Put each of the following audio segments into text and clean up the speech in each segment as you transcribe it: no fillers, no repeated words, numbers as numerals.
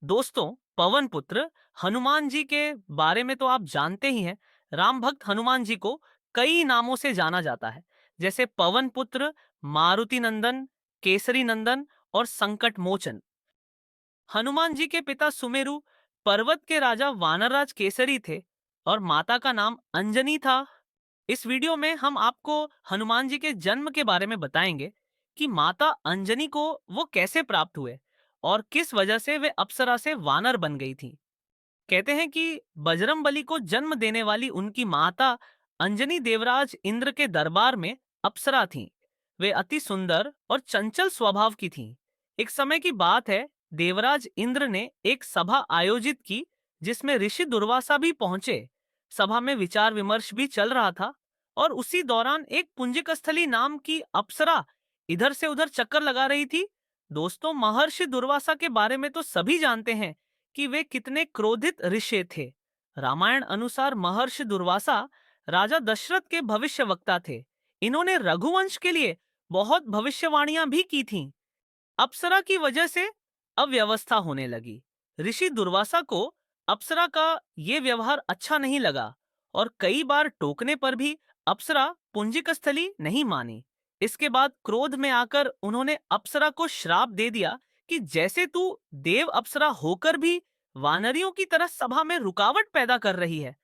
दोस्तों, पवन पुत्र हनुमान जी के बारे में तो आप जानते ही हैं। राम भक्त हनुमान जी को कई नामों से जाना जाता है, जैसे पवन पुत्र, मारुति नंदन, केसरी नंदन और संकट मोचन। हनुमान जी के पिता सुमेरु पर्वत के राजा वानरराज केसरी थे और माता का नाम अंजनी था। इस वीडियो में हम आपको हनुमान जी के जन्म के बारे में बताएंगे कि माता अंजनी को वो कैसे प्राप्त हुए और किस वजह से वे अप्सरा से वानर बन गई थी। कहते हैं कि बजरंगबली को जन्म देने वाली उनकी माता अंजनी देवराज इंद्र के दरबार में अप्सरा थीं। वे अति सुंदर और चंचल स्वभाव की थीं। एक समय की बात है, देवराज इंद्र ने एक सभा आयोजित की जिसमें ऋषि दुर्वासा भी पहुंचे। सभा में विचार विमर्श भी चल रहा था और उसी दौरान एक पुंजिकस्थली नाम की अप्सरा इधर से उधर चक्कर लगा रही थी। दोस्तों, महर्षि दुर्वासा के बारे में तो सभी जानते हैं कि वे कितने क्रोधित ऋषि थे। रामायण अनुसार महर्षि दुर्वासा राजा दशरथ के भविष्यवक्ता थे। इन्होंने रघुवंश के लिए बहुत भविष्यवाणियां भी की थीं। अप्सरा की वजह से अव्यवस्था होने लगी। ऋषि दुर्वासा को अप्सरा का ये व्यवहार अच्छा नहीं लगा और कई बार टोकने पर भी अप्सरा पुंजिकस्थली नहीं मानी। इसके बाद क्रोध में आकर उन्होंने अप्सरा को श्राप दे दिया कि जैसे तू देव अप्सरा होकर भी वानरियों की तरह सभा में रुकावट पैदा कर रही है,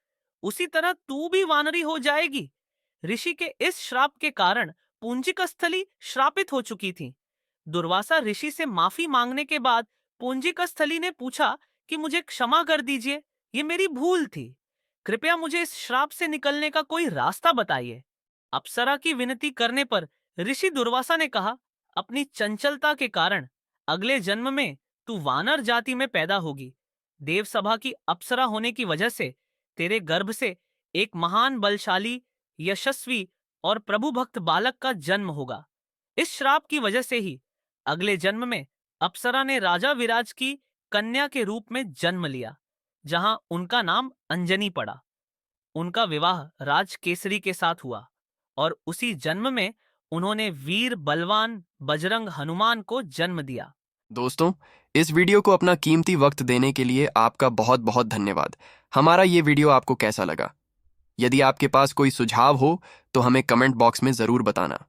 उसी तरह तू भी वानरी हो जाएगी। ऋषि के इस श्राप के कारण पुंजिकस्थली श्रापित हो चुकी थी। दुर्वासा ऋषि से माफी मांगने के बाद पूंजिकस्थली ने पूछा कि मुझे क्षमा कर दीजिए, ये मेरी भूल थी। कृपया मुझे इस श्राप से निकलने का कोई रास्ता बताइए। अप्सरा की विनती करने पर ऋषि दुर्वासा ने कहा, अपनी चंचलता के कारण अगले जन्म में तू वानर जाति में पैदा होगी। देवसभा की अप्सरा होने की वजह से तेरे गर्भ से एक महान बलशाली, यशस्वी और प्रभु भक्त बालक का जन्म होगा। इस श्राप की वजह से ही अगले जन्म में अप्सरा ने राजा विराज की कन्या के रूप में जन्म लिया, जहां उनका नाम अंजनी पड़ा। उनका विवाह राज केसरी के साथ हुआ और उसी जन्म में उन्होंने वीर बलवान बजरंग हनुमान को जन्म दिया। दोस्तों, इस वीडियो को अपना कीमती वक्त देने के लिए आपका बहुत बहुत धन्यवाद। हमारा ये वीडियो आपको कैसा लगा? यदि आपके पास कोई सुझाव हो तो हमें कमेंट बॉक्स में ज़रूर बताना।